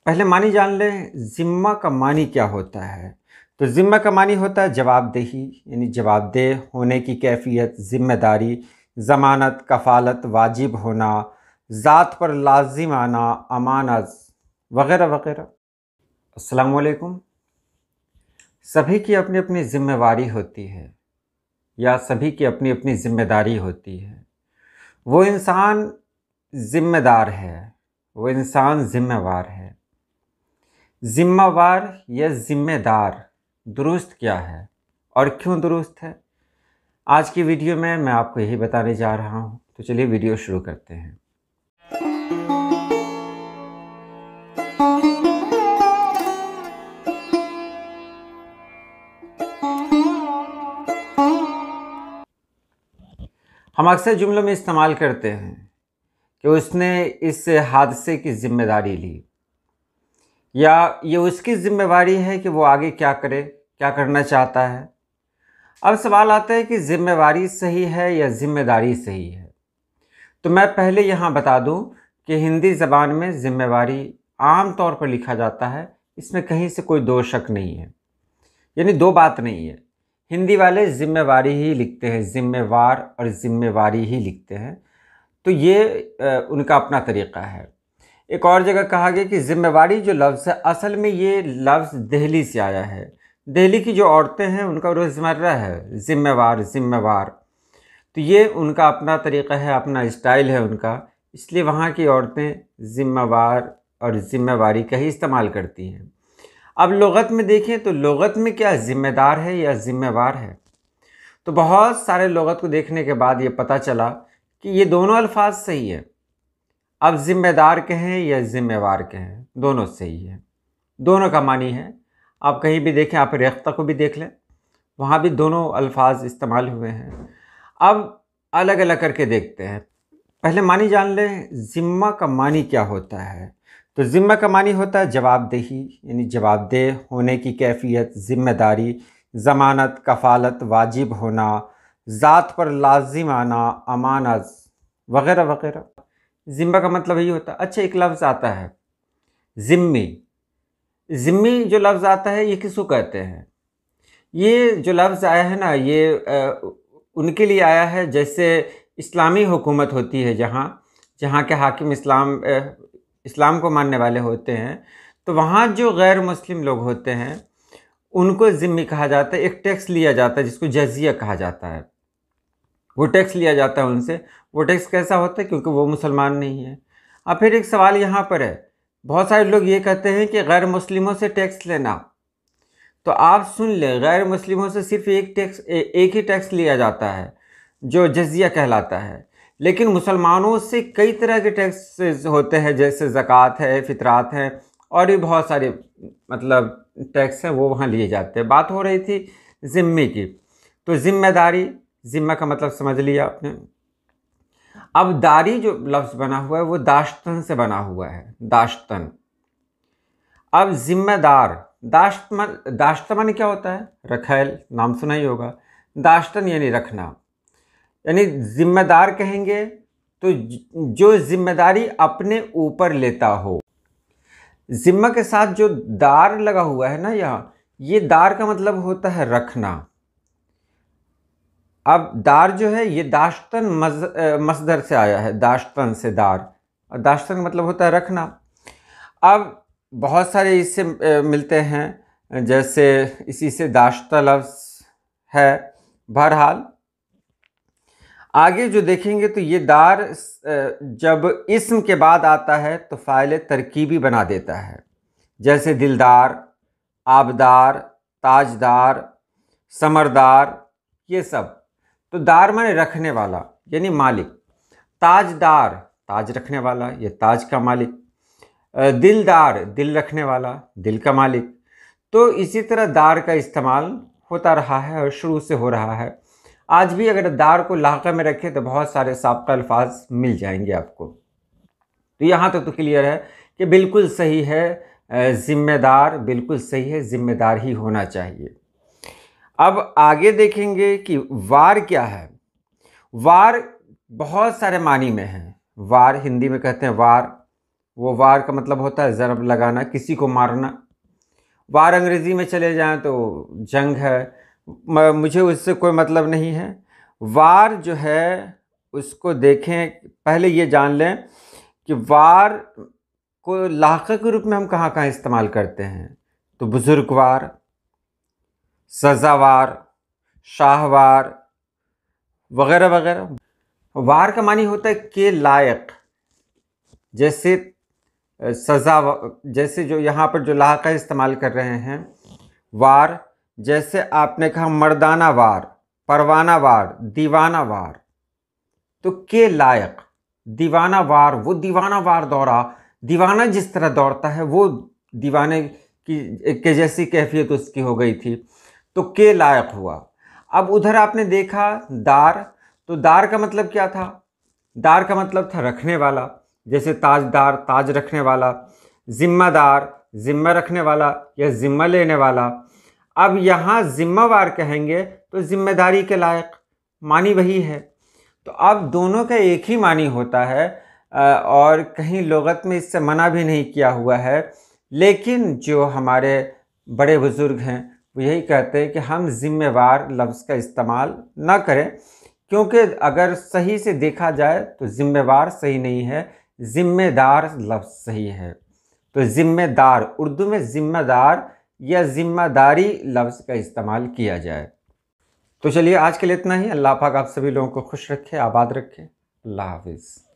पहले मानी जान लें ज़िम्मा का मानी क्या होता है। तो ज़िम्मा का मानी होता है जवाबदेही, यानी जवाबदेह होने की कैफ़ियत, ज़िम्मेदारी, ज़मानत, कफ़ालत, वाजिब होना, ज़ात पर लाज़िम आना, अमानत वग़ैरह वग़ैरह। अस्सलामु अलैकुम। सभी की अपनी अपनी ज़िम्मेवारी होती है या सभी की अपनी अपनी ज़िम्मेदारी होती है। वो इंसान ज़िम्मेदार है, वो इंसान ज़िम्मेवार है। ज़िम्मेवार या ज़िम्मेदार दुरुस्त क्या है और क्यों दुरुस्त है? आज की वीडियो में मैं आपको यही बताने जा रहा हूँ। तो चलिए वीडियो शुरू करते हैं। हम अक्सर जुमलों में इस्तेमाल करते हैं कि उसने इस हादसे की ज़िम्मेदारी ली या ये उसकी ज़िम्मेवारी है कि वो आगे क्या करे, क्या करना चाहता है। अब सवाल आता है कि ज़िम्मेवारी सही है या ज़िम्मेदारी सही है। तो मैं पहले यहाँ बता दूँ कि हिंदी ज़बान में ज़िम्मेवारी आम तौर पर लिखा जाता है, इसमें कहीं से कोई दो शक नहीं है, यानी दो बात नहीं है। हिंदी वाले ज़िम्मेवारी ही लिखते हैं, ज़िम्मेवार और ज़िम्मेवारी ही लिखते हैं। तो ये उनका अपना तरीक़ा है। एक और जगह कहा गया कि ज़िम्मेवारी जो लफ्ज़ है, असल में ये लफ्ज़ दिल्ली से आया है। दिल्ली की जो औरतें हैं उनका रोज़मर्रा है ज़िम्मेवार, ज़िम्मेवार। तो ये उनका अपना तरीक़ा है, अपना स्टाइल है उनका, इसलिए वहाँ की औरतें ज़िम्मेवार और ज़िम्मेवारी का ही इस्तेमाल करती हैं। अब लुग़त में देखें तो लुग़त में क्या ज़िम्मेदार है या ज़िम्मेवार है? तो बहुत सारे लुग़त को देखने के बाद ये पता चला कि ये दोनों अल्फाज सही है। अब ज़िम्मेदार कहें या ज़िम्मेवार कहें, दोनों सही है, दोनों का मानी है। आप कहीं भी देखें, आप रेख्ता को भी देख लें, वहाँ भी दोनों अल्फाज इस्तेमाल हुए हैं। अब अलग अलग करके देखते हैं। पहले मानी जान लें ज़िम्मा का मानी क्या होता है। तो ज़िम्मा का मानी होता है जवाबदेही, यानी जवाबदेह होने की कैफ़ियत, ज़िम्मेदारी, ज़मानत, कफ़ालत, वाजिब होना, ज़ात पर लाज़िम आना, अमानत वग़ैरह वग़ैरह। ज़िम्मा का मतलब यही होता है। अच्छा, एक लफ्ज़ आता है ज़िम्मी। ज़िम्मी जो लफ्ज़ आता है ये किसको कहते हैं? ये जो लफ्ज़ आया है ना, ये उनके लिए आया है जैसे इस्लामी हुकूमत होती है, जहाँ जहाँ के हाकिम इस्लाम को मानने वाले होते हैं, तो वहाँ जो गैर मुस्लिम लोग होते हैं उनको ज़िम्मी कहा जाता है। एक टैक्स लिया जाता है जिसको जज़िया कहा जाता है। वो टैक्स लिया जाता है उनसे। वो टैक्स कैसा होता है? क्योंकि वो मुसलमान नहीं है। अब फिर एक सवाल यहाँ पर है, बहुत सारे लोग ये कहते हैं कि गैर मुस्लिमों से टैक्स लेना। तो आप सुन लें, गैर मुस्लिमों से सिर्फ एक ही टैक्स लिया जाता है जो जज़िया कहलाता है, लेकिन मुसलमानों से कई तरह के टैक्स होते हैं, जैसे ज़कात है, फ़ितरात है और भी बहुत सारे मतलब टैक्स हैं, वो वहाँ लिए जाते हैं। बात हो रही थी ज़िम्मी की। तो ज़िम्मेदारी, ज़िम्मा का मतलब समझ लिया आपने। अब दारी जो लफ्ज़ बना हुआ है वो दाश्तन से बना हुआ है, दाश्तन। अब ज़िम्मेदार, दाश्त माने क्या होता है? रखैल, नाम सुना ही होगा। दाश्तन यानी रखना, यानी ज़िम्मेदार कहेंगे तो जो ज़िम्मेदारी अपने ऊपर लेता हो। ज़िम्मा के साथ जो दार लगा हुआ है ना यहाँ, ये दार का मतलब होता है रखना। अब दार जो है ये दाश्तन मस्दर से आया है, दाश्तन से दार, और दाश्तन का मतलब होता है रखना। अब बहुत सारे इससे मिलते हैं, जैसे इसी से दाश्ता लफ्ज़ है। बहरहाल आगे जो देखेंगे तो ये दार जब इस्म के बाद आता है तो फ़ाइल तरकीबी बना देता है, जैसे दिलदार, आबदार, ताजदार, समरदार, ये सब। तो दार माने रखने वाला, यानी मालिक। ताजदार, ताज रखने वाला, ये ताज का मालिक। दिलदार, दिल रखने वाला, दिल का मालिक। तो इसी तरह दार का इस्तेमाल होता रहा है और शुरू से हो रहा है। आज भी अगर दार को लाक़ा में रखें तो बहुत सारे साब्क़ा अल्फाज मिल जाएंगे आपको। तो यहाँ तक तो क्लियर है कि बिल्कुल सही है, ज़िम्मेदार बिल्कुल सही है, ज़िम्मेदार ही होना चाहिए। अब आगे देखेंगे कि वार क्या है। वार बहुत सारे मानी में है। वार हिंदी में कहते हैं वार, वो वार का मतलब होता है ज़रब लगाना, किसी को मारना। वार अंग्रेज़ी में चले जाएँ तो जंग है, मुझे उससे कोई मतलब नहीं है। वार जो है उसको देखें, पहले ये जान लें कि वार को लाक़ा के रूप में हम कहाँ कहाँ इस्तेमाल करते हैं। तो बुज़ुर्गवार, सज़ावार, शाहवार वग़ैरह वग़ैरह। वार का मानी होता है के लायक, जैसे सज़ा, जैसे जो यहाँ पर जो लाक़ा इस्तेमाल कर रहे हैं वार, जैसे आपने कहा मर्दाना वार, परवाना वार, दीवाना वार। तो के लायक, दीवाना वार, वो दीवाना वार दौड़ा, दीवाना जिस तरह दौड़ता है वो दीवाने की के जैसी कैफियत उसकी हो गई थी, तो के लायक हुआ। अब उधर आपने देखा दार, तो दार का मतलब क्या था? दार का मतलब था रखने वाला, जैसे ताजदार, ताज रखने वाला, ज़िम्मेदार, ज़िम्मा रखने वाला या ज़िम्मा लेने वाला। अब यहाँ ज़िम्मेवार कहेंगे तो ज़िम्मेदारी के लायक, मानी वही है। तो अब दोनों का एक ही मानी होता है और कहीं लुग़त में इससे मना भी नहीं किया हुआ है। लेकिन जो हमारे बड़े बुज़ुर्ग हैं वो यही कहते हैं कि हम ज़िम्मेवार लफ्ज़ का इस्तेमाल ना करें, क्योंकि अगर सही से देखा जाए तो ज़िम्मेवार सही नहीं है, ज़िम्मेदार लफ्ज़ सही है। तो ज़िम्मेदार, उर्दू में ज़िम्मेदार या ज़िम्मेदारी लफ्ज़ का इस्तेमाल किया जाए। तो चलिए आज के लिए इतना ही। अल्लाह पाक आप सभी लोगों को खुश रखे, आबाद रखे। अल्लाह हाफ़िज़।